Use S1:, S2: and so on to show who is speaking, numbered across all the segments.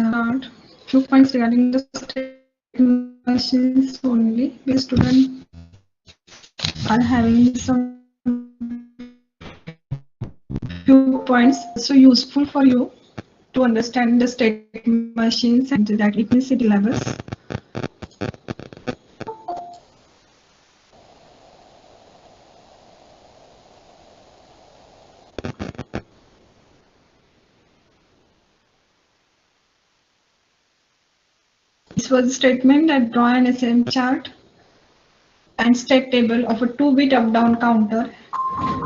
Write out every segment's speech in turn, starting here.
S1: chart. Few points regarding the state machines only. The student are having some few points also useful for you to understand the state machines and that it means syllabus. This was a statement that draw an SM chart and state table of a 2-bit up-down counter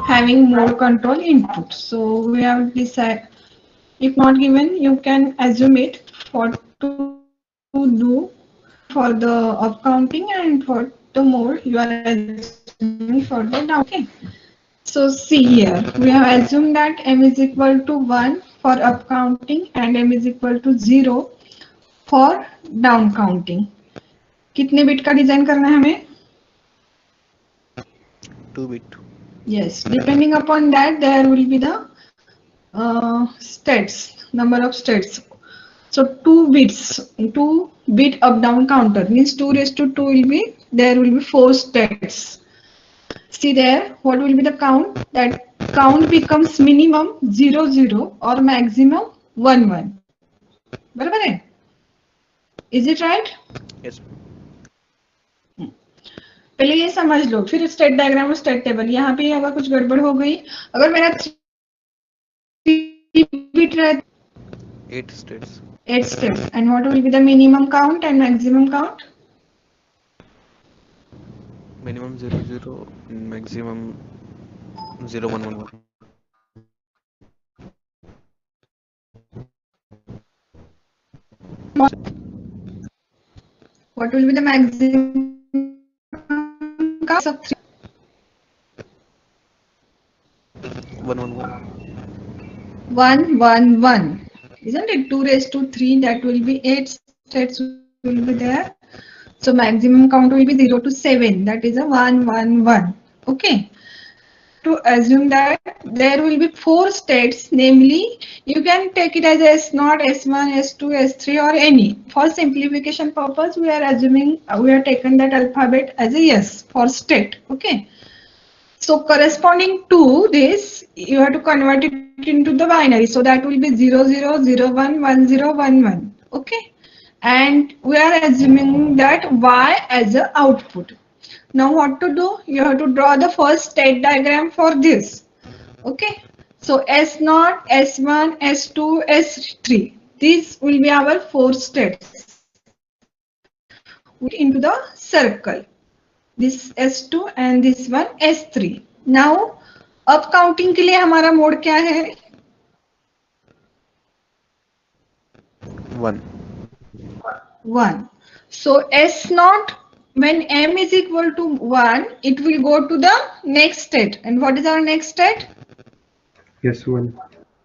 S1: having more control input. So we have decided, if not given, you can assume it what to do for the up counting and for the more you are assuming for the down. Okay. So see here, we have assumed that m is equal to 1 for up counting and m is equal to 0 for down counting. कितने bit का design करना है हमें?
S2: 2 bit.
S1: Yes, depending upon that, there will be the states, number of states. So 2 bits, 2 bit up down counter means 2 raised to 2 will be, there will be 4 states. See there, what will be the count? That count becomes minimum 0 0 or maximum 1 1. बराबर है? Is it right?
S2: Yes.
S1: पहले ये समझ लो, फिर state diagram और state table. यहाँ पे अगर कुछ गड़बड़ हो गई, अगर मेरा 3 बिट रहता
S2: 8 states.
S1: 8 steps. And what will be the minimum count and maximum count?
S2: Minimum 0 0, maximum 0 1 1 1.
S1: What will be the maximum count of 3?
S2: 1 1 1.
S1: 1 1 1. Isn't it? 2 raised to 3, that will be 8 states will be there. So maximum count will be 0 to 7, that is a 1 1 1. Okay. To assume that there will be 4 states, namely you can take it as S0, S1, S2, S3 or any. For simplification purpose, we are assuming we have taken that alphabet as a S for state. Okay. So corresponding to this, you have to convert it into the binary. So that will be 0 0 0 1 1 0 1 1. Okay. And we are assuming that Y as a output. Now what to do? You have to draw the first state diagram for this. Okay. So S0, S1, S2, S3. These will be our 4 states. We put into the circle. This S2 and this one S3. Now up counting के लिए हमारा mode क्या है?
S2: 1.
S1: 1. So S0, when m is equal to 1, it will go to the next state. And what is our next state?
S3: S1.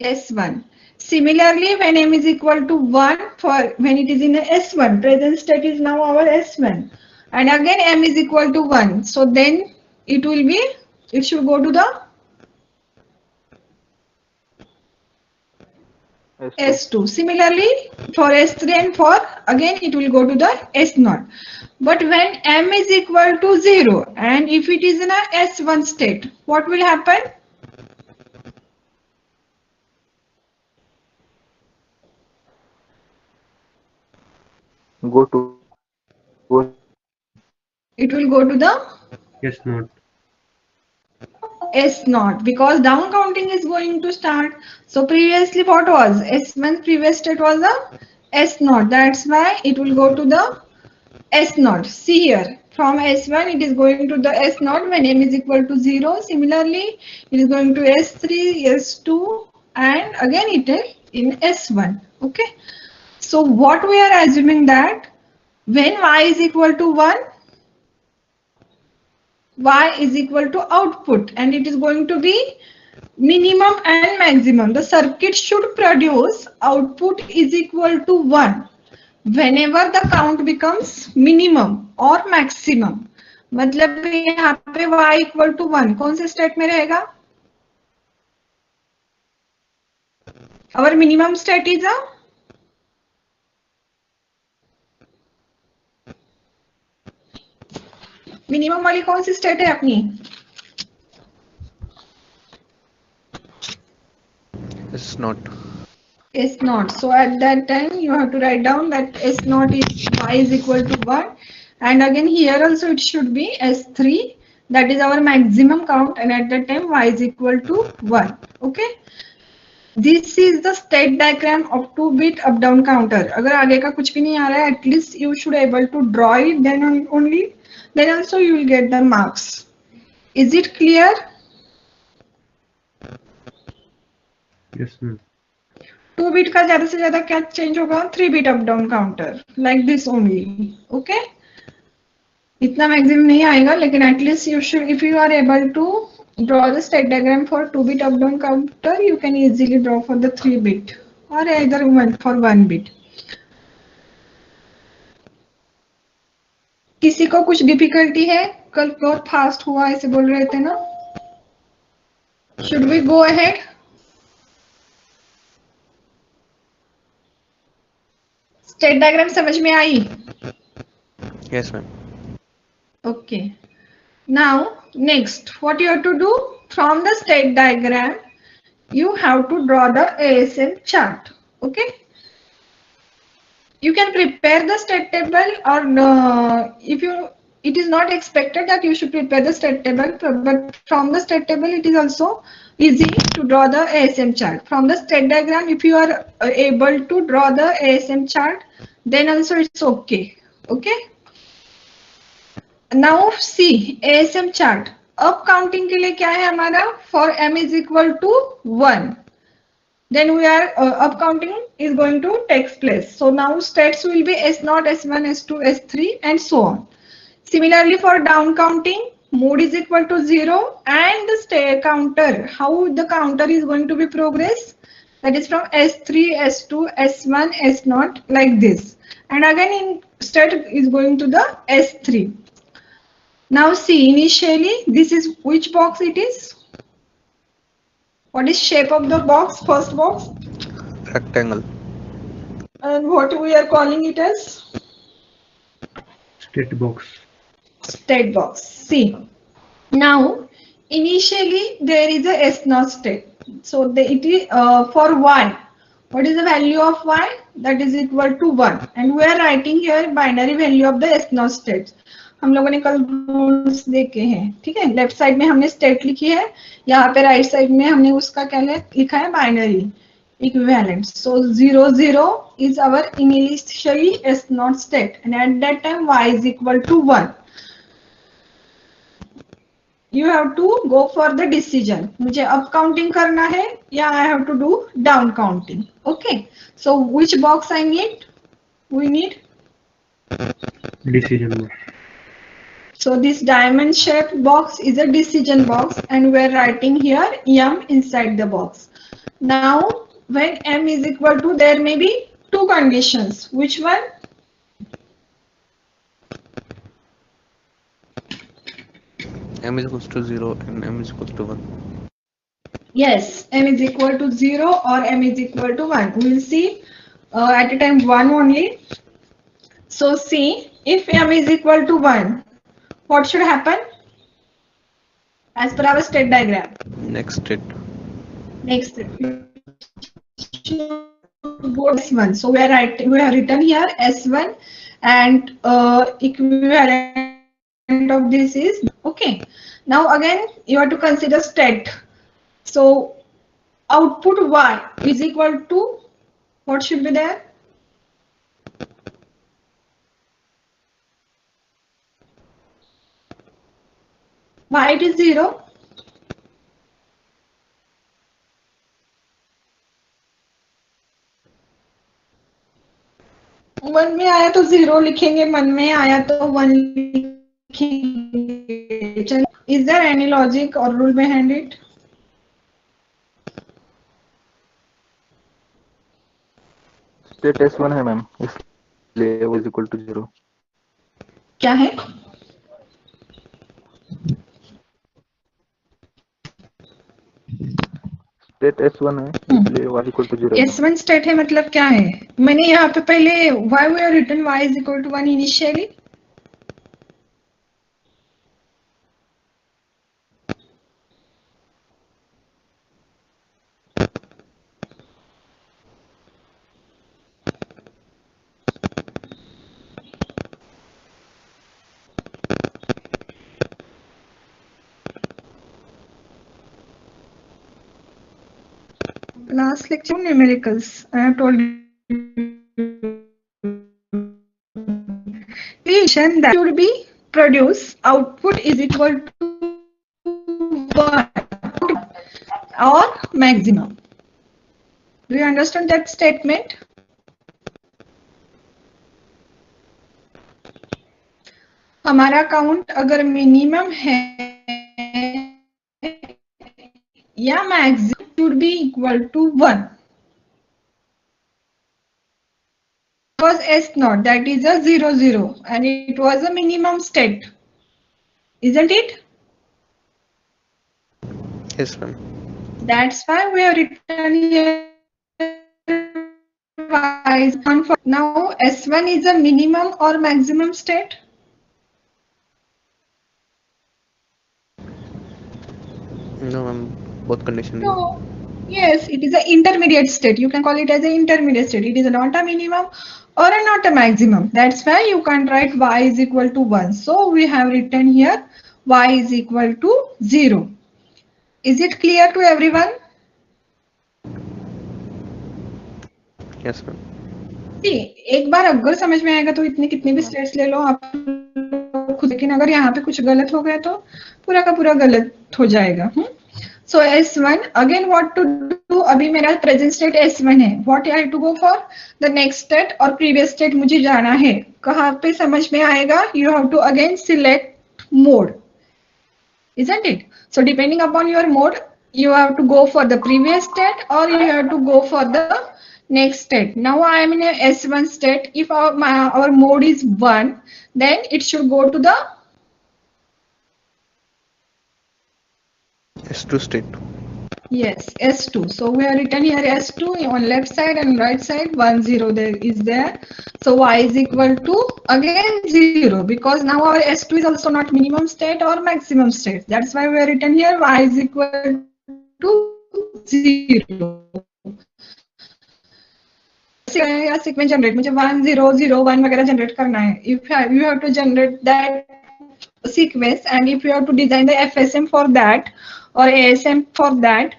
S1: S1. Similarly, when m is equal to 1, for when it is in S1, present state is now our S1. And again m is equal to 1. So then it will be, it should go to the S2. Similarly, for S3 and 4, again it will go to the S0. But when m is equal to 0 and if it is in a S1 state, what will happen?
S4: Go to
S1: It will go to the
S3: S0.
S1: S0 because down counting is going to start. So previously what was S1 previous state was a S0. That's why it will go to the S0. See here, from S1 it is going to the S0 when m is equal to 0. Similarly, it is going to S3, S2 and again it is in S1. Okay. So what we are assuming that when y is equal to 1, y is equal to output and it is going to be minimum and maximum. The circuit should produce output is equal to 1 whenever the count becomes minimum or maximum. मतलब यहाँ पे y equal to 1 कौन से state में रहेगा? Our minimum state is a minimum वाली कौन सी state है अपनी?
S2: S naught.
S1: S naught. So at that time you have to write down that S naught is y is equal to 1, and again here also it should be S3, that is our maximum count, and at that time y is equal to 1. Okay, this is the state diagram of 2-bit up down counter. अगर आगे का कुछ भी नहीं आ रहा है, at least you should able to draw it, then only then also you will get the marks. Is it clear?
S3: Yes, ma'am.
S1: 2-bit का ज्यादा से ज्यादा क्या चेंज होगा? 3-bit up down counter, like this only. Okay, इतना maximum नहीं आएगा, लेकिन at least you should, if you are able to draw the state diagram for 2-bit up down counter, you can easily draw for the 3-bit or either one for 1-bit. किसी को कुछ difficulty है? कल बहुत fast हुआ ऐसे बोल रहे थे ना. Should we go ahead? State diagram समझ में आई?
S2: Yes, ma'am.
S1: Okay. Now next, what you have to do? From the state diagram you have to draw the ASM chart. Okay, you can prepare the state table, or if you, it is not expected that you should prepare the state table, but from the state table it is also easy to draw the ASM chart. From the state diagram, if you are able to draw the ASM chart, then also it's okay. Okay, now see ASM chart. अब counting के लिए क्या है हमारा? For m is equal to 1, then we are up counting is going to take place. So now states will be S0, S1, S2, S3 and so on. Similarly for down counting, mode is equal to 0, and the state counter, how the counter is going to be progress, that is from S3, S2, S1, S0 like this, and again in state is going to the S3. Now see, initially this is which box it is? What is shape of the box? First box.
S2: Rectangle.
S1: And what we are calling it as?
S3: State box.
S1: State box. See, now initially there is a S0 state. So it is for y. What is the value of y? That is equal to 1. And we are writing here binary value of the S0 state. हम लोगों ने कल rules देखे हैं, ठीक है. Left side में हमने स्टेट लिखी है, यहाँ पे राइट साइड में हमने उसका क्या लिखा है? Binary equivalent. So 0 0 is our initially S0 state, and at that time y is equal to 1. You have to go for the decision. मुझे up counting करना है या I have to do down counting. Okay. So which box I need? We need
S3: Decision box.
S1: So this diamond shaped box is a decision box, and we are writing here m inside the box. Now when m is equal to, there may be two conditions. Which one?
S2: M is equals to 0 and M is equals to 1.
S1: Yes, m is equal to 0 or m is equal to 1. We will see at a time 1 only. So see, if m is equal to 1, what should happen as per our state diagram?
S2: Next state.
S1: Next step. S1. So we have written here S1, and equivalent of this is okay. Now again you have to consider state. So output y is equal to, what should be there? Y it is 0. मन में आया तो 0 लिखेंगे, मन में आया तो 1 लिखेंगे. Is there any logic or rule behind it?
S4: State S1 है मैम, इसलिए वो इज इक्वल टू 0.
S1: क्या है?
S4: स्टेट S1 है, इसलिए y equal to 0.
S1: S1 state है मतलब क्या है? मैंने यहाँ पे पहले why we have written y is equal to 1 initially. last lecture numericals. I have told you that should be produce output is equal to 1 or maximum. Do you understand that statement? हमारा count अगर minimum है या maximum should be equal to 1. Was S naught, that is a 0 0 and it was a minimum state, isn't it?
S2: Yes, ma'am.
S1: That's why we have written here y is 1 for now. S1 is a minimum or maximum state?
S2: No, ma'am. Both condition.
S1: No. Yes, it is an intermediate state. You can call it as an intermediate state. It is not a minimum or not a maximum. That's why you can't write y is equal to 1. So we have written here y is equal to 0. Is it clear to everyone?
S2: Yes, ma'am.
S1: See, एक बार अगर समझ में आएगा तो इतने कितने भी states ले लो आप खुद, लेकिन अगर यहाँ पे कुछ गलत हो गया तो पूरा का पूरा गलत हो जाएगा. So S1 again what to do? अभी मेरा present state S1 है. What I have to go for? The next state और previous state मुझे जाना है. कहाँ पे समझ में आएगा? You have to again select mode, isn't it? So depending upon your mode, you have to go for the previous state or you have to go for the next state. Now I am in a S1 state. If our mode is 1, then it should go to the
S2: S2 state.
S1: yes, S2. So we have written here S2 on left side and right side 1 0 there is there. So y is equal to again 0 because now our S2 is also not minimum state or maximum state. That's why we have written here y is equal to 0. या sequence generate मुझे 1 0 0 1 वगैरह generate करना है. If you have to generate that sequence and if you have to design the FSM for that or ASM for that,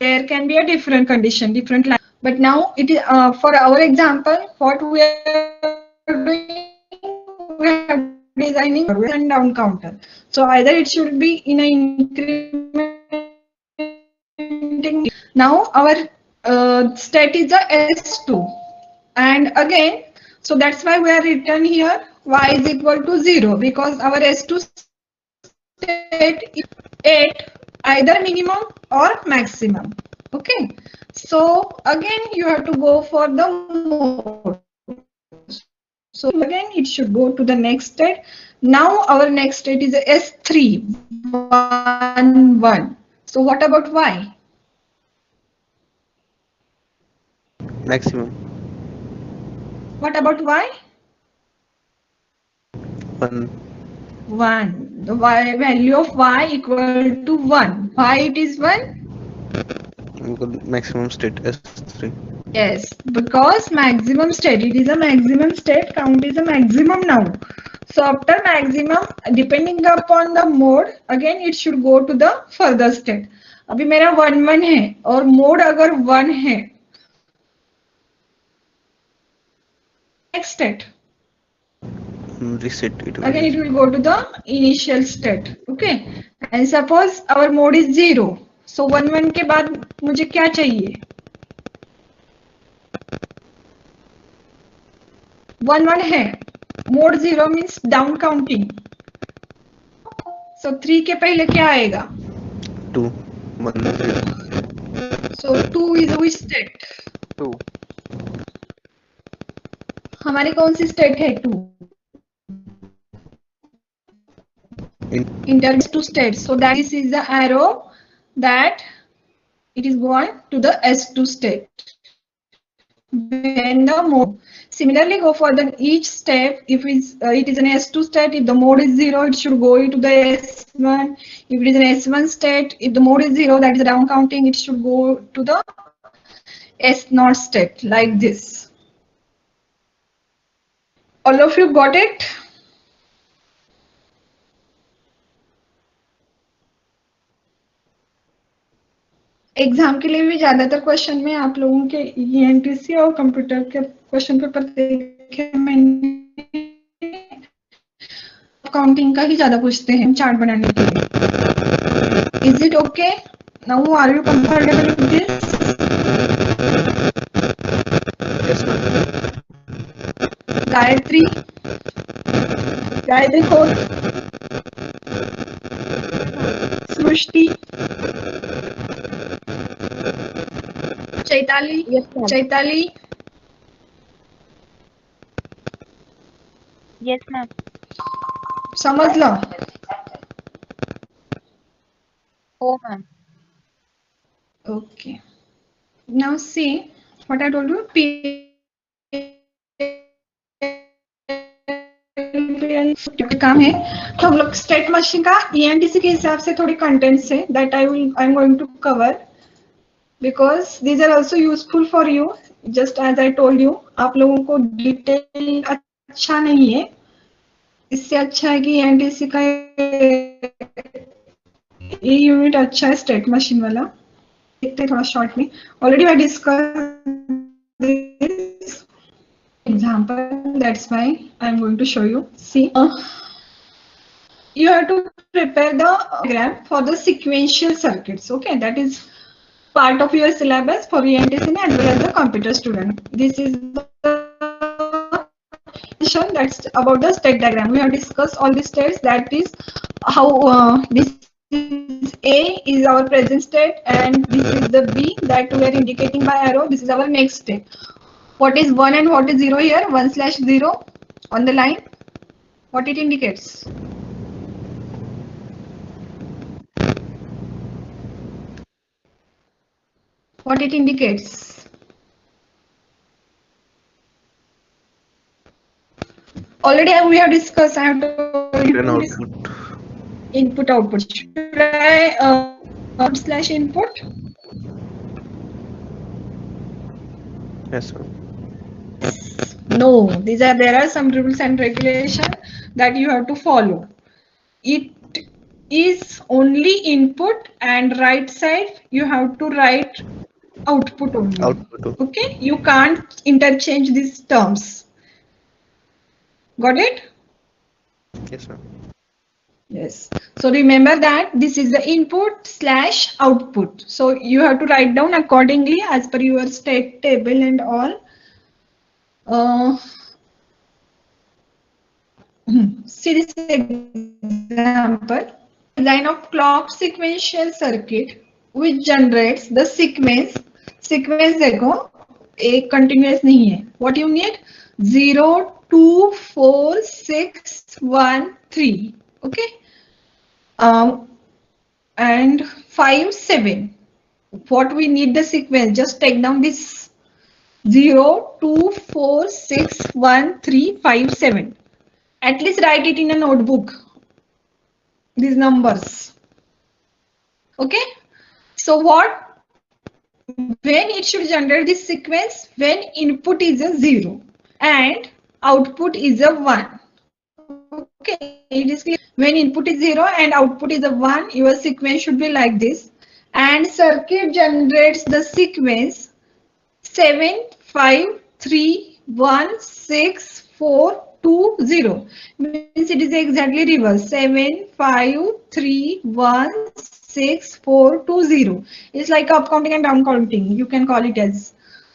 S1: there can be a different condition, different line. But now it is for our example, what we are doing, we are designing and down counter. So either it should be in a incrementing. Now our state is a S2, and again, so that's why we are written here y is equal to 0 because our S2 state is 8, either minimum or maximum. Okay, so again you have to go for the mode. So again it should go to the next state. Now our next state is S3 1 1. So what about y?
S2: Maximum.
S1: What about y?
S2: 1.
S1: 1. The y value of y equal to 1. Why it is 1?
S2: Maximum state S3.
S1: Yes, because maximum state, it is a maximum state, count is a maximum now. So after maximum, depending upon the mode, again it should go to the further state. अभी मेरा 1 1 है और mode अगर 1 है, next state.
S2: Reset it.
S1: Again it will go to the initial state. Okay, and suppose our mode is 0. So 1 1 के बाद मुझे क्या चाहिए? 1 1 है, मोड 0 मीन्स डाउन काउंटिंग. सो 3 के पहले क्या आएगा?
S2: 2 1 0.
S1: सो 2 इज विच स्टेट?
S4: 2.
S1: हमारी कौन सी स्टेट है 2? Inter 2 states. So that this is the arrow that it is going to the S2 state. When the mode. Similarly, go for the each step. If it is an S2 state, if the mode is 0, it should go into the S1. If it is an S1 state, if the mode is 0, that is down counting, it should go to the S0 state like this. All of you got it? Exam के लिए भी ज्यादातर question में आप लोगों के ENTC और computer के क्वेश्चन पेपर देखे मैंने, काउंटिंग का ही ज्यादा पूछते हैं चार्ट बनाने के लिए. Is it okay? Now are you comfortable with this?
S2: Yes, ma'am.
S1: Gayatri, Gayatri खोल, Srishti, Chaitali,
S5: Yes, ma'am.
S1: Chaitali,
S5: Yes, ma'am.
S1: समझ लो.
S5: Oh, ma'am.
S1: Okay. Now see what I told you. काम है तो हम लोग स्टेट मशीन का ईएनटीसी के हिसाब से थोड़ी कंटेंट्स है that I am going to cover because these are also useful for you. Just as I told you, आप लोगों को डिटेल अच्छा नहीं है, इससे अच्छा है कि ईएनटीसी का ये यूनिट अच्छा है स्टेट मशीन वाला. देखते थोड़ा शॉर्ट में. Already I discuss this example, that's why I'm going to show you. See, you have to prepare the diagram for the sequential circuits. Okay, that is part of your syllabus for ENTC as well as the computer student. This is the that's about the state diagram. We have discussed all the states. That is how this is A is our present state and this is the B that we are indicating by arrow. This is our next state. What is 1 and what is 0 here? 1/0 on the line. What it indicates? What it indicates? Already we have discussed. I have told you
S2: Then output.
S1: input output. Should I / input?
S2: Yes, ma'am.
S1: No, there are some rules and regulations that you have to follow. It is only input and right side you have to write output only.
S2: Output.
S1: Okay, you can't interchange these terms. Got it?
S2: Yes, ma'am.
S1: Yes. So remember that this is the input / output. So you have to write down accordingly as per your state table and all. See this example. Line of clock sequential circuit which generates the sequence. Sequence देखो एक continuous नहीं है. What you need? 0, 2, 4, 6, 1, 3. Okay. And 5, 7. What we need the sequence? Just take down this 0, 2, 4, 6, 1, 3, 5, 7. At least write it in a notebook. These numbers. Okay. So what? When it should generate this sequence? When input is a 0 and output is a 1. Okay, it is clear. When input is 0 and output is a 1, your sequence should be like this. And circuit generates the sequence 7, 5, 3, 1, 6, 4, 2, 0. Means it is exactly reverse. 7, 5, 3, 1, 6, 4, 2, 0. It's like up counting and down counting. You can call it as.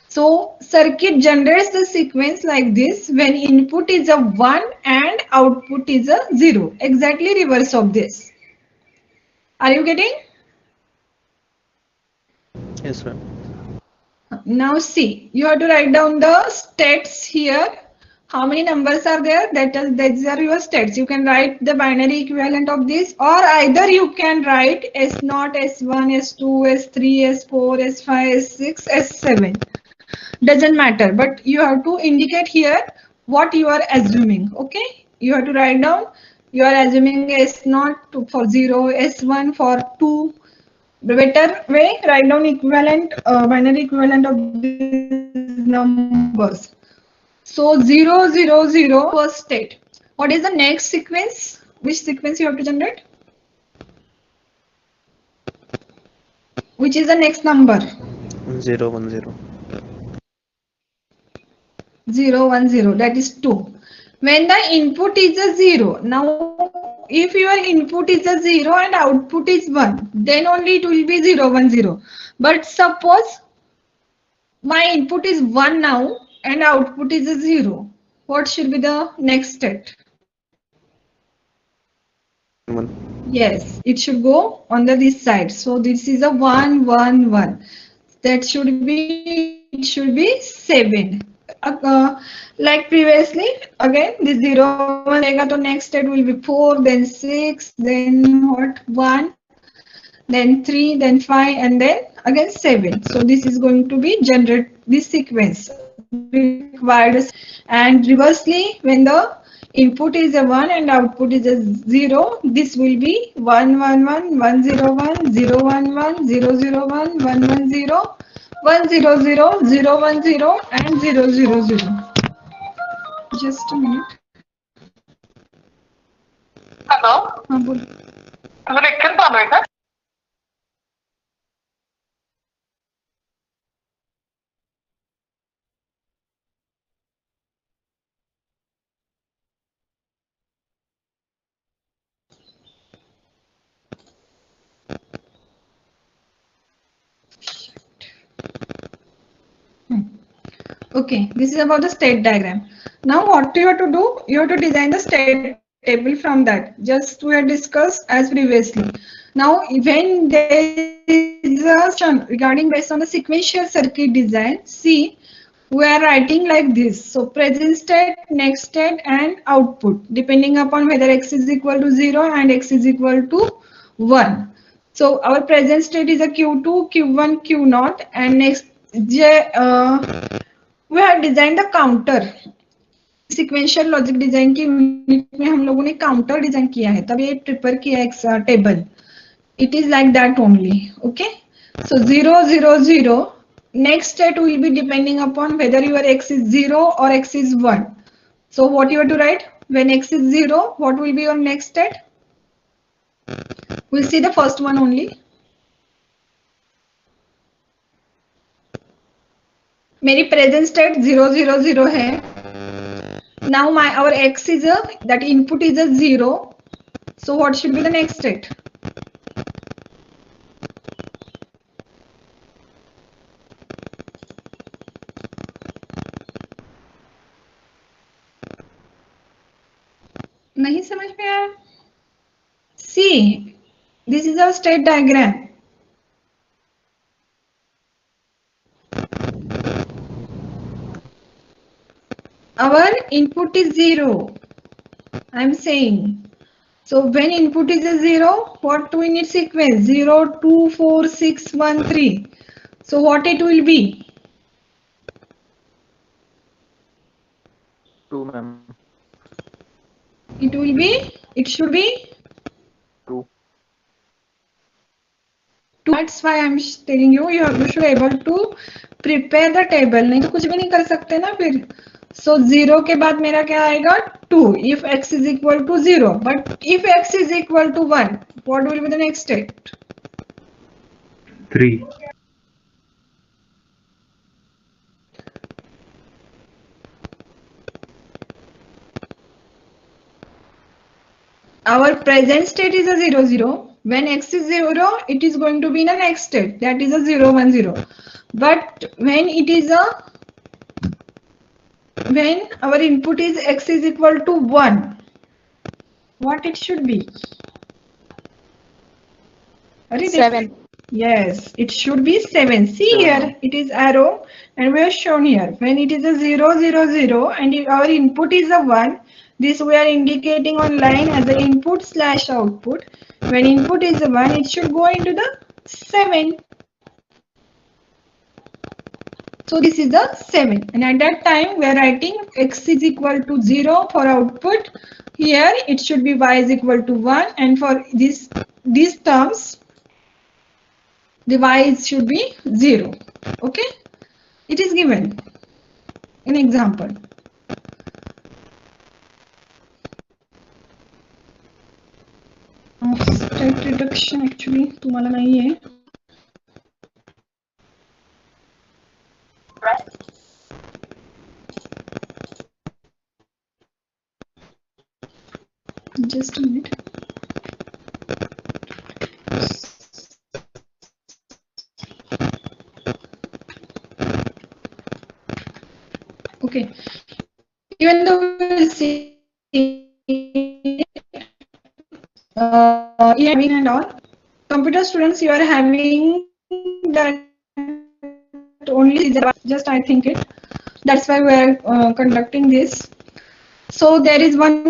S1: So circuit generates the sequence like this when input is a 1 and output is a 0. Exactly reverse of this. Are you getting?
S2: Yes, ma'am.
S1: Now see, you have to write down the states here. How many numbers are there? These are your states. You can write the binary equivalent of this, or either you can write S0, S1, S2, S3, S4, S5, S6, S7. Doesn't matter, but you have to indicate here what you are assuming. Okay, you have to write down. You are assuming S0 for 0, S1 for 2. The better way, write down equivalent binary equivalent of these numbers. So 0, 0, 0 first state. What is the next sequence? Which sequence you have to generate? Which is the next number?
S2: 0 1 0.
S1: 0 1 0, that is 2. When the input is a 0, now if your input is a 0 and output is 1, then only it will be 0 1 0. But suppose my input is 1 now and output is a 0. What should be the next state?
S2: 1.
S1: Yes, it should go on this side. So this is a 1 1 1. That should be, it should be 7. Like previously, again this 0 1 रहेगा तो next state will be 4, then 6, then what, 1, then 3, then 5, and then again 7. So this is going to be generate this sequence required. And reversely, when the input is a 1 and output is a 0, this will be 1 1 1 1 0 1 0 1 1 0 0 1 1 1 0 1 0 0 0 1 0 and 0 0 0. Just a minute.
S6: Hello
S1: हाँ बोल.
S6: तुझं lecture चालू आहे का?
S1: Okay, this is about the state diagram. Now what you have to do, you have to design the state table from that. Just we have discussed as previously. Now when there is a question regarding based on the sequential circuit design, see, we are writing like this. So present state, next state and output depending upon whether x is equal to 0 and x is equal to 1. So our present state is a Q2, Q1, Q0 and next we have designed the counter. Sequential logic design की unit में हम लोगों ने counter design किया है, तब ये prepare किया है table. It is like that only. Okay, so 0 0 0 next state will be depending upon whether your x is 0 or x is 1. So what you have to write when x is 0, what will be your next state? We'll see the first one only. मेरी present state 0 0 0 है. Now our x is that input is a 0. So what should be the next state? नहीं समझ में आया? See, this is our state diagram. Our input is 0. I'm saying. So when input is a 0, what we need sequence? 0, 2, 4, 6, 1, 3. So what it will be?
S4: 2, ma'am.
S1: It will be, it should be
S4: 2.
S1: That's why I'm telling you, you should able to prepare the table. नहीं तो कुछ भी नहीं कर सकते ना फिर. So 0 के बाद मेरा क्या आएगा? 2 if x is equal to 0. But if x is equal to 1, what will be the next state?
S3: 3.
S1: Our present state is a 0 0. When x is 0, it is going to be in the next state, that is a 0 1 0. But when it is a, when our input is x is equal to 1, what it should be?
S5: 7.
S1: Yes, it should be 7. See
S4: 7.
S1: here, it is arrow and we have shown here. When it is a 0 0 0 and if our input is a 1, this we are indicating on line as the input slash output. When input is a 1, it should go into the 7. So this is the 7, and at that time we are writing x is equal to 0 for output. Here it should be y is equal to 1, and for these terms the y should be 0. Okay, it is given in example. State reduction actually तुम्हाला नाही आहे. Just a minute. Okay. Even though we see having and all computer students, you are having that only just I think it. That's why we are conducting this. So there is one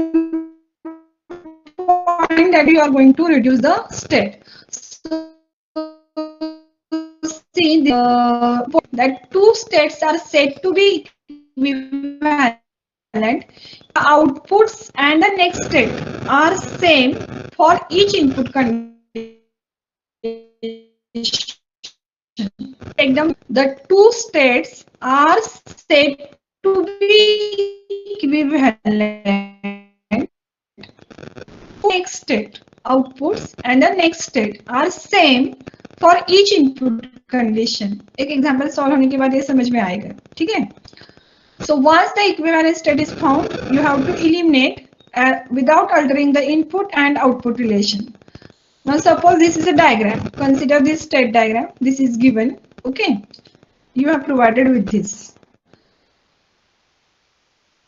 S1: point that you are going to reduce the state. So see that two states are said to be equivalent. The outputs and the next state are same for each input condition. Take them. The two states are said to be equivalent. Next state outputs and the next state are same for each input condition. एक example solve होने के बाद ये समझ में आएगा, ठीक है? So once the equivalent state is found, you have to eliminate without altering the input and output relation. Now suppose this is a diagram. Consider this state diagram. This is given. Okay. You have provided with this.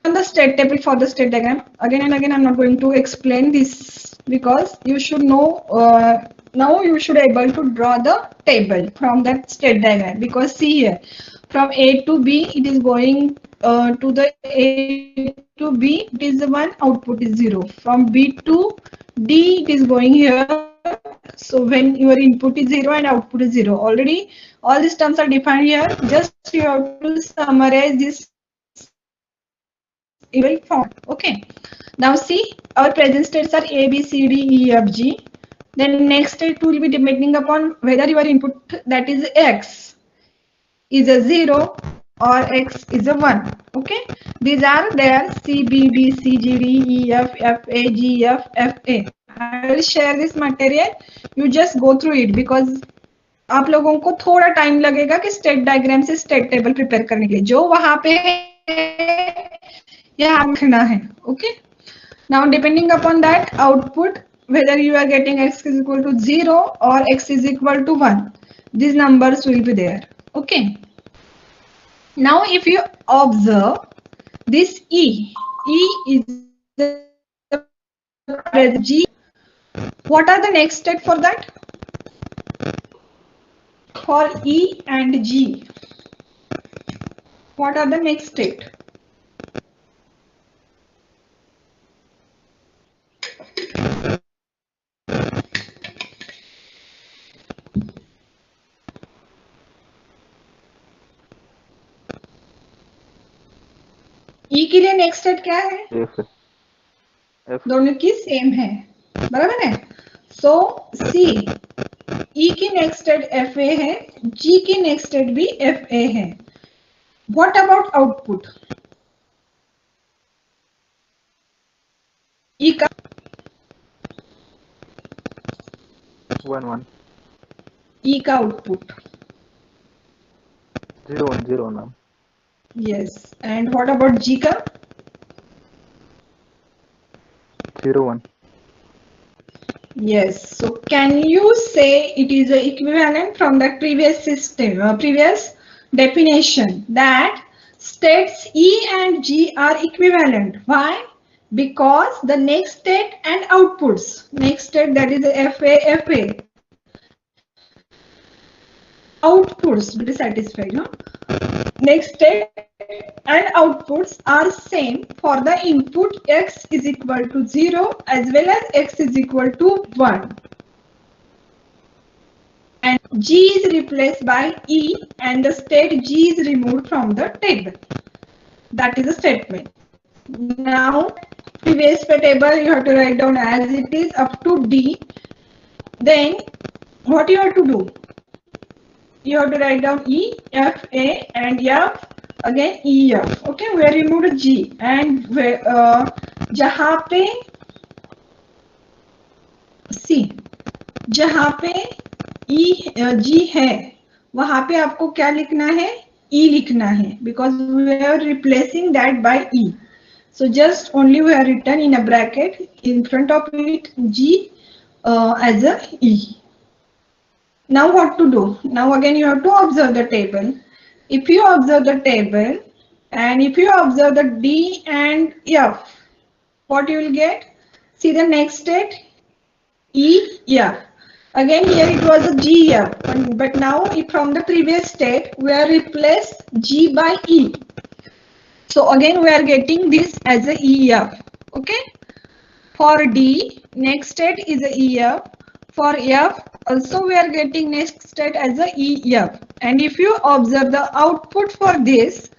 S1: On the state table for the state diagram. Again and again, I'm not going to explain this because you should know. Now you should be able to draw the table from that state diagram. Because see here, from A to B, it is going to the A to B. It is 1. Output is 0. From B to D, it is going here. So when your input is 0 and output is 0, already all these terms are defined here. Just you have to summarize this evil form. Okay. Now see, our present states are A, B, C, D, E, F, G. Then next state will be depending upon whether your input, that is X, is a 0 or X is a 1. Okay. These are there: C, B, D, C, G, D, E, F, F, A, G, F, F, A. I will share this material. You just go through it because आप लोगों को थोड़ा time लगेगा कि state diagram से state table prepare करने के लिए, जो वहां पे यहाँ लिखना है. Okay. Now depending upon that output, whether you are getting X is equal to 0 or X is equal to 1, these numbers will be there. Okay. Now if you observe this E is the G. What are the next state for that? For E and G, what are the next state? E के लिए next state क्या है?
S4: F.
S1: दोनों की same है, बराबर है. सो सी E की नेक्स्ट स्टेट एफ ए है, G की नेक्स्ट स्टेट भी एफ ए है. What about output? E का
S4: 1 1
S1: E का output
S4: 0 1 0 ma'am.
S1: Yes. And what about G का?
S4: 0 1.
S1: Yes. So can you say it is equivalent from the previous system, previous definition, that states E and G are equivalent? Why? Because the next state and outputs, next state that is FA, FA, outputs will be satisfied. No? Next state and outputs are same for the input X is equal to 0 as well as X is equal to 1. And G is replaced by E and the state G is removed from the table. That is a statement. Now, previous table you have to write down as it is up to D. Then, what you have to do? You have to write down E, F, A and F. Again E, F. Okay, we have removed G and जहाँ पे C, जहाँ पे G है वहाँ पे आपको क्या लिखना है? E लिखना है because we are replacing that by E. So just only we are written in a bracket in front of it G as a E. Now what to do? Now again you have to observe the table. If you observe the table and if you observe the D and F, what you will get? See the next state E, F. Again here it was a G, F, but now from the previous state we are replaced G by E. So again we are getting this as a EF. Okay. For D, next state is a EF. For F, also we are getting next state as a EF. And if you observe the output for this,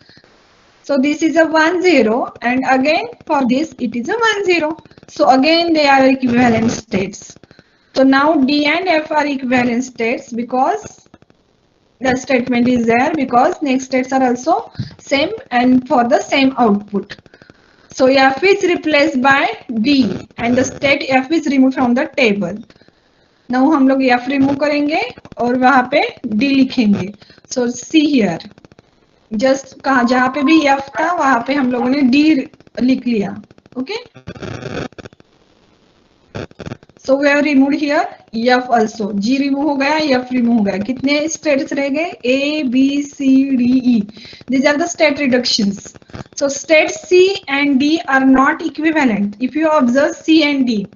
S1: so this is a 1 0 and again for this it is a 1 0. So again they are equivalent states. So now D and F are equivalent states because the statement is there because next states are also same and for the same output. So F is replaced by D and the state F is removed from the table. Now हम लोग F remove करेंगे और वहाँ पे D लिखेंगे. So see here, just कहाँ जहाँ पे भी F था वहाँ पे हम लोगों ने D लिख लिया. Okay. So we have removed here F also. G remove हो गया, F remove हो गया. कितने states रह गए? A, B, C, D, E. These are the state reductions. So states C and D are not equivalent. If you observe C and D,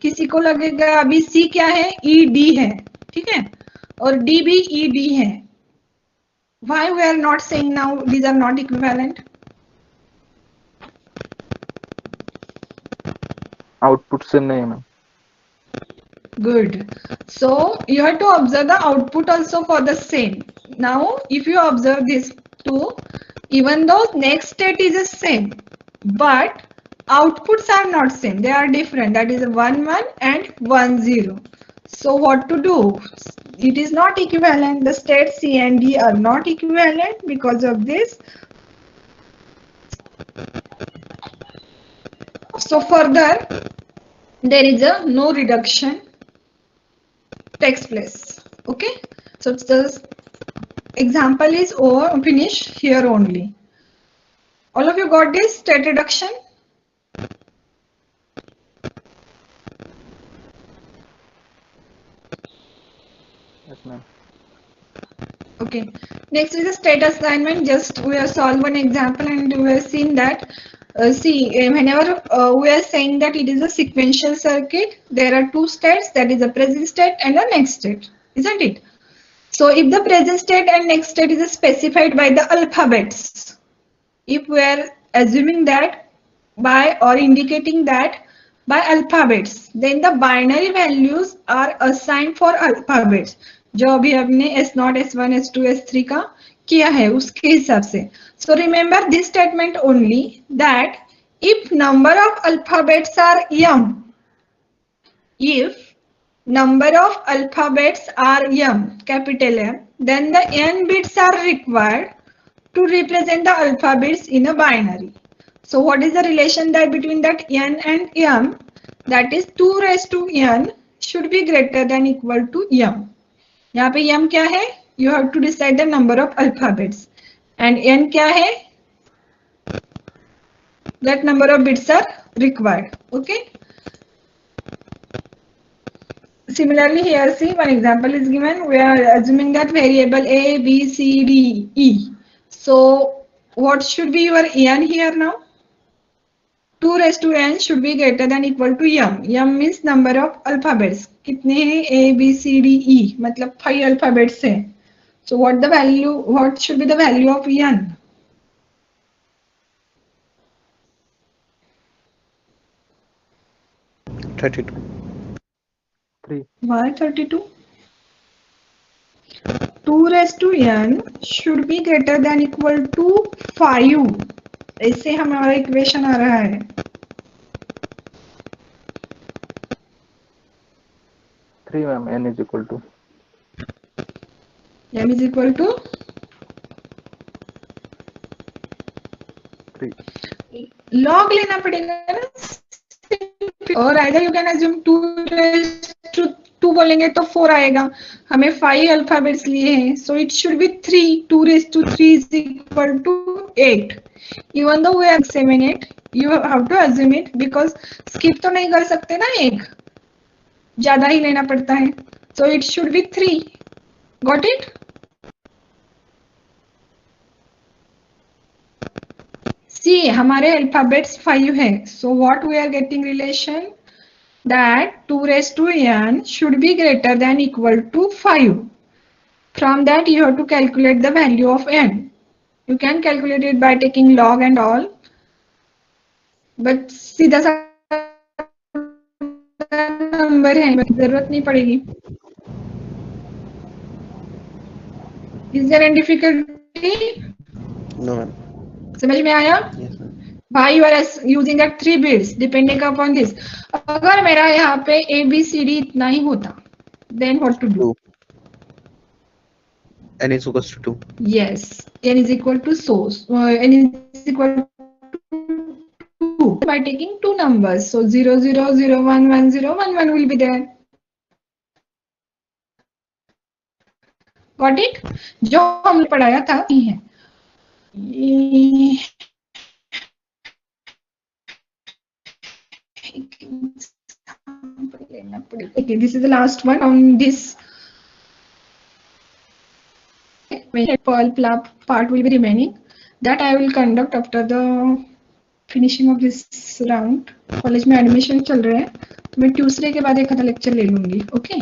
S1: किसी को लगेगा अभी C क्या है? E, D है, ठीक है? और D भी E, D है. Why we are not saying now these are not equivalent?
S4: Output same नहीं है ma'am.
S1: Good. So you have to observe the output also for the same. Now if you observe this two, even though next state is the same, but outputs are not same. They are different. That is 1 1 and 1 0. So what to do? It is not equivalent. The states C and D are not equivalent because of this. So further, there is a no reduction takes place. Okay, so the example is over, finished here only. All of you got this state reduction?
S4: Yes ma'am.
S1: Okay, next is the state assignment. Just we have solved one example and we have seen that whenever we are saying that it is a sequential circuit, there are two states, that is a present state and a next state, isn't it? So if the present state and next state is specified by the alphabets, if we are assuming that by or indicating that by alphabets, then the binary values are assigned for alphabets. जो अभी हमने S0, S1, S2, S3 का किया है उसके हिसाब से. So remember this statement only that if number of alphabets are m, if number of alphabets are m, capital M, then the n bits are required to represent the alphabets in a binary. So what is the relation that between that n and m? That is 2 raised to n should be greater than equal to m. यहाँ पे m क्या है? You have to decide the number of alphabets. And n क्या है? That number of bits are required. Okay. Similarly, here see one example is given. We are assuming that variable A, B, C, D, E. So what should be your n here now? 2 raised to n should be greater than equal to m. M means number of alphabets. कितने हैं? A, B, C, D, E. मतलब 5 alphabets हैं. So what should be the value of n?
S2: $32.
S4: 3.
S1: Why 32? 2 raised to n should be greater than equal to 5. ऐसे हमारा equation आ रहा है.
S4: 3 ma'am. N is equal to.
S1: m is equal to
S4: 3.
S1: log लेना पड़ेगा ना. और either you can assume 2 raised to 2 बोलेंगे तो 4 आएगा. हमें 5 अल्फाबेट्स लिए हैं. So it should be 3. 2 raised to 3 is equal to 8. Even though we have 7, 8, You have to assume it because skip तो नहीं कर सकते ना, एक ज्यादा ही लेना पड़ता है. So it should be 3. Got it? See, हमारे अल्फाबेट्स 5 है. So what we are getting relation that 2 raised to n should be greater than equal to 5. From that you have to calculate the value of n. You can calculate it by taking log and all. But सीधा सा number है, जरूरत नहीं पड़ेगी. Is there any difficulty?
S2: No, ma'am.
S1: समझ में आया?
S2: Yes, ma'am.
S1: Why you are using that 3 bits depending upon this. अगर मेरा यहाँ पे ABCD इतना ही होता, then what to do?
S2: 2. N is equals to 2.
S1: Yes, n is equal to n is equal to 2 by taking 2 numbers. So 0 0 0 1 1 0 1 1 will be there. Got it? जो हमने पढ़ाया था ये है. Okay, this is the last one on this. Pearl part will be remaining. That I will conduct after the finishing of this round. College में admission चल रहा है, तो मैं ट्यूसडे के बाद एक आधा लेक्चर ले लूंगी. Okay,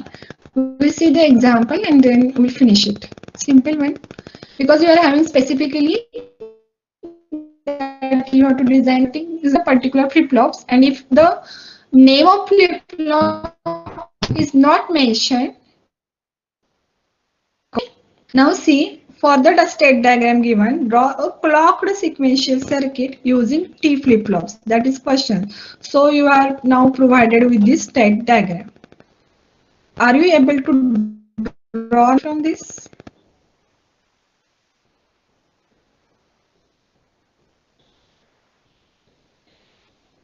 S1: we'll see the example and then we'll finish it. Simple one, because you are having specifically that you have to design things a particular flip-flops, and if the name of flip-flop is not mentioned. Okay. Now see, for the state diagram given, draw a clocked sequential circuit using T flip-flops. That is question. So you are now provided with this state diagram. Are you able to draw from this?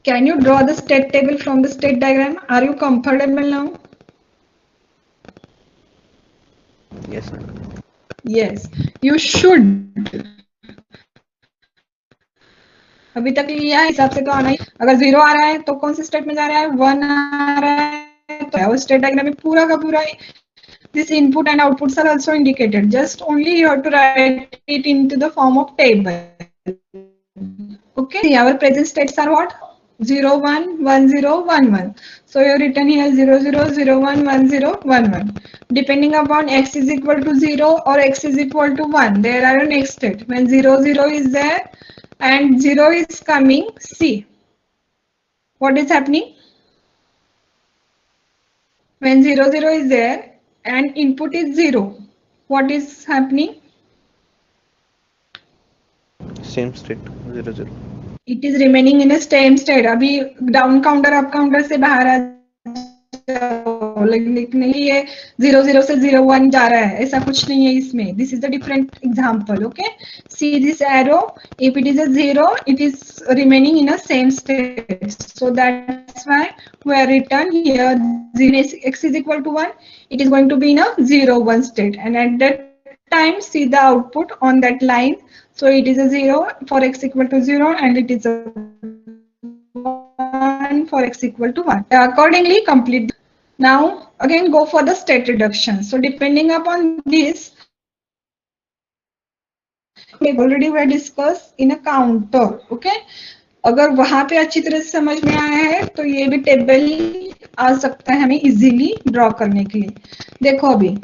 S1: Can you draw the state table from the state diagram? Are you comfortable now?
S2: Yes, ma'am.
S1: Yes, you should. अभी तक लिया है, हिसाब से तो आना ही. अगर 0 आ रहा है तो कौन से स्टेट में जा रहा है, 1 आ रहा है तो स्टेट डायग्राम में पूरा का पूरा this input and outputs are also indicated. Just only you have to write it into the form of table. Okay, see, our present states are what? 0 1 1 0 1 1. So you have written here 0 0 0 1 1 0 1 1. Depending upon x is equal to 0 or x is equal to 1, there are a next state. When 0 0 is there and 0 is coming, see what is happening. When 0 0 is there and input is 0, what is happening?
S2: Same state. 0 0.
S1: It is remaining in a same state. अभी down counter up counter से बाहर आ जाओ, लेकिन ये 0 0 से 0 1 जा रहा है, ऐसा कुछ नहीं है इसमें. This is a different example. Okay, see this arrow. If it is a 0, it is remaining in a same state. So that's why we are written here 0 x is equal to 1. It is going to be in a 0 1 state, and at that time see the output on that line. So it is a 0 for x equal to 0 and it is a 1 for x equal to 1. Accordingly complete. Now again go for the state reduction. So depending upon this, we already were discussed in a counter. Okay, अगर वहां पे अच्छी तरह से समझ में आया है तो ये भी टेबल आ सकता है हमें इजीली ड्रॉ करने के लिए. देखो अभी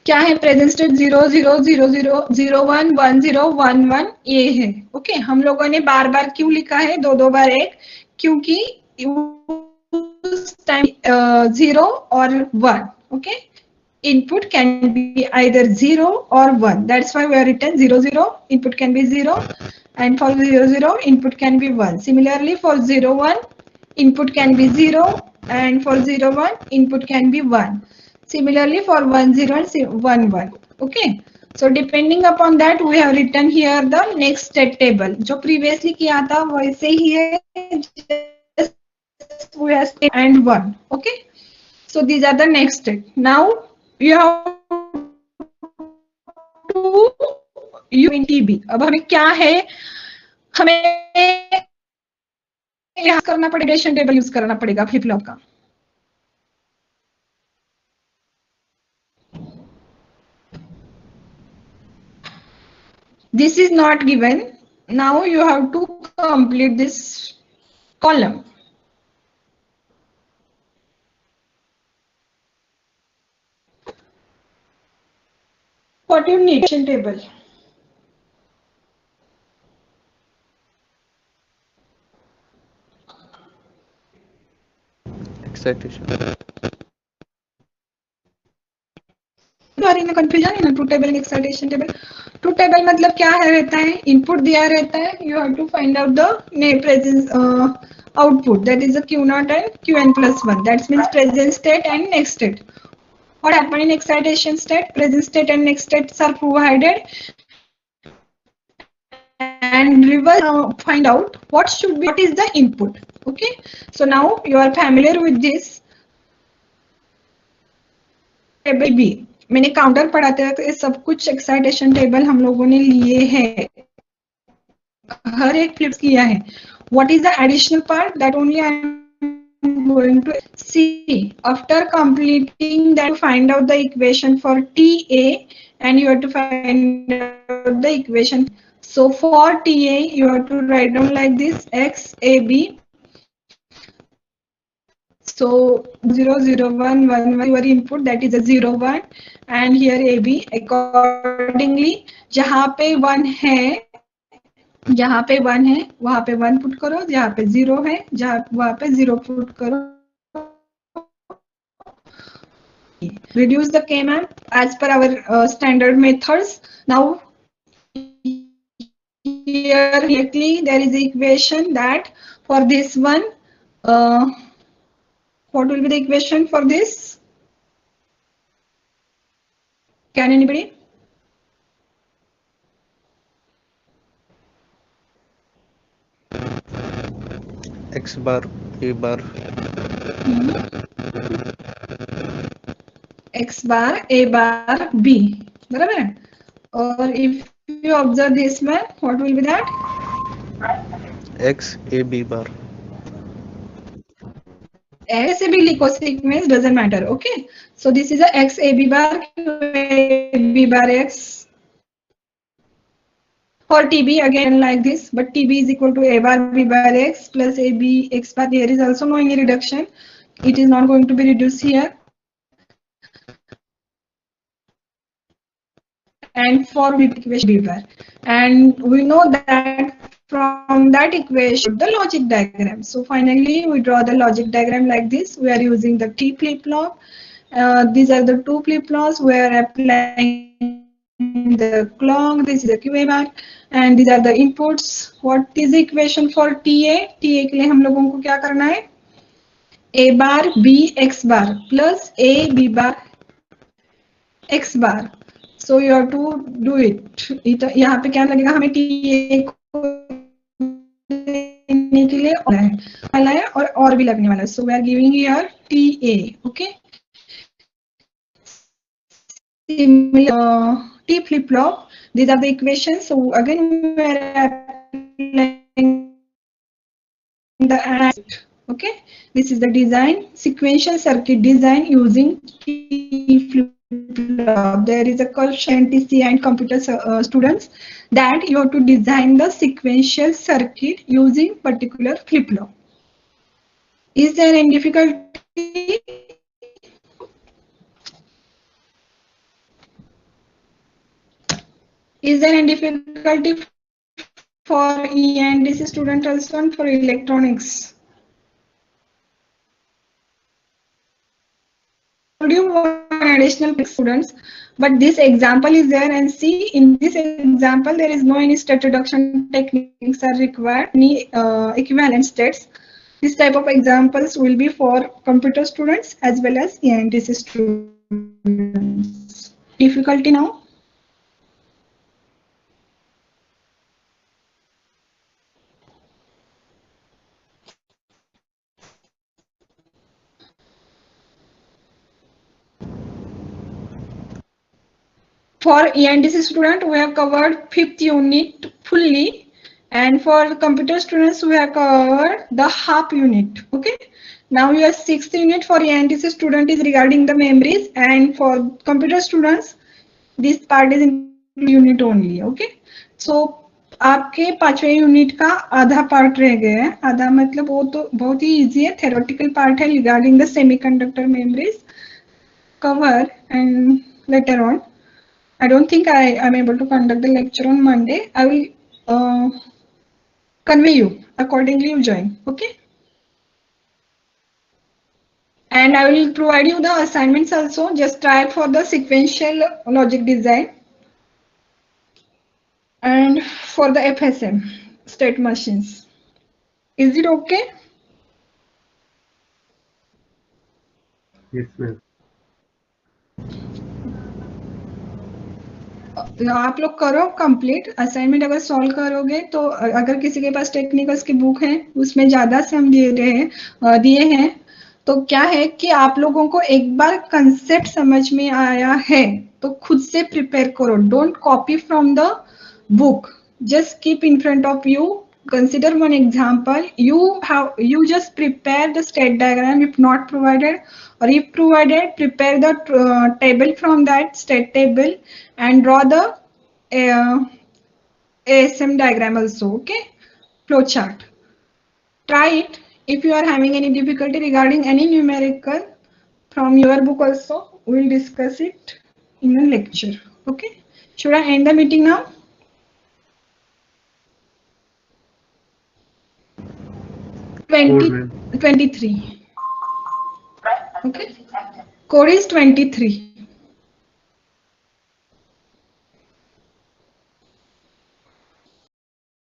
S1: क्या है, प्रेजेंट स्टेट 0 0 0 0 0 1 1 0 1 1 ये है. ओके, हम लोगों ने बार बार क्यों लिखा है, दो बार एक, क्योंकि उस टाइम 0 और 1. Okay, input can be either 0 or 1. That's why we are written 0 0, input can be 0, and for 0 0 input can be 1. Similarly for 0 1 input can be 0, and for 0 1 input can be 1. Similarly for 1 0 and 1 1. Okay, so depending upon that we have written here the next state table. जो previously किया था वैसे ही है, just we have state and 1. Okay, so these are the next step. Now you have to use TB. अब हमें क्या है, हमें यहाँ करना पड़ेगा, एक्साइटेशन टेबल यूज करना पड़ेगा फ्लिप फ्लॉप का. This is not given. Now you have to complete this column. What you need? Table.
S2: Excitation.
S1: You are in a confusion in a truth table and excitation table. Truth table मतलब क्या है रहता है? Input दिया रहता है. You have to find out the present output. That is the Q0 and Qn plus 1. That means present state and next state. What happened in excitation state? Present state and next states are provided. And reverse find out what is the input. Okay, so now you are familiar with this table भी. मैंने counter पढ़ाते वक्त ये सब कुछ excitation table हम लोगों ने लिए हैं, हर एक फ्लिप किया है. What is the additional part that only I am going to see after completing that. Find out the equation for TA and you have to find out the equation. So for TA you have to write down like this x a b. So 0 0 1 1 1 your input, that is a 0 1, and here AB. Accordingly जहाँ पे 1 है, जहाँ पे 1 है वहाँ पे 1 put करो, जहाँ पे 0 है वहाँ पे 0 पुट करो. Reduce the K-map as per our standard methods. Now here directly there is the equation that for this one, what will be the equation for this? Can anybody?
S2: X bar, A bar.
S1: X bar, A bar, B. बराबर है. और if you observe this one, what will be that?
S2: X A B bar.
S1: ऐसे भी लिखो, sequence doesn't matter. Okay, so this is a X A B bar, A B bar X. For TB again like this, but TB is equal to A bar B bar X plus AB X bar. There is also no any reduction. It is not going to be reduced here. And for equation B bar, and we know that from that equation the logic diagram. So finally we draw the logic diagram like this. We are using the T flip flop. These are the two flip flops. We are applying the clock. This is the QA bar, and these are the inputs. What is the equation for TA? TA के लिए हम लोगों को क्या करना है? A bar B X bar plus A B bar X bar. So you have to do it. यहाँ पे क्या लगेगा हमें TA को लेने के लिए वाला है और भी लगने वाला है. So we are giving here TA. Okay. Similar T flip flop. These are the equations. So again we are applying the AND. Okay. This is the design, sequential circuit design using T flip flop. There is a question NTC and computer students that you have to design the sequential circuit using particular flip flop. Is there any difficulty? Is there any difficulty for ENDC student also and for electronics? You want additional students, but this example is there, and see in this example there is no any state reduction techniques are required, any equivalent states. This type of examples will be for computer students as well as ENTC students. Difficulty now? For ENTC student, we have covered 5th unit fully. And for computer students, we have covered the half unit. Okay. Now your 6th unit for ENTC student is regarding the memories, and for computer students, this part is in unit only. Okay. So आपके 5वें unit का आधा part रह गया है. आधा मतलब वो तो बहुत ही इजी है, थेरोटिकल पार्ट है regarding the semiconductor memories. Cover and later on. I don't think I am able to conduct the lecture on Monday. I will convey you accordingly. You join, okay? And I will provide you the assignments also. Just try for the sequential logic design and for the FSM state machines. Is it okay?
S3: Yes, ma'am.
S1: आप लोग करो complete assignment. अगर solve करोगे तो अगर किसी के पास technicals की बुक है उसमें ज्यादा से हम दिए हैं तो क्या है कि आप लोगों को एक बार कंसेप्ट समझ में आया है तो खुद से प्रिपेयर करो. Don't copy from the book. Just keep in front of you. Consider one example. You just prepare the state diagram if not provided, or if provided, prepare the table from that state table and draw the ASM diagram also. Okay, flow chart. Try it. If you are having any difficulty regarding any numerical from your book also, we will discuss it in a lecture. Okay. Should I end the meeting now? 23. Okay. Code is 23.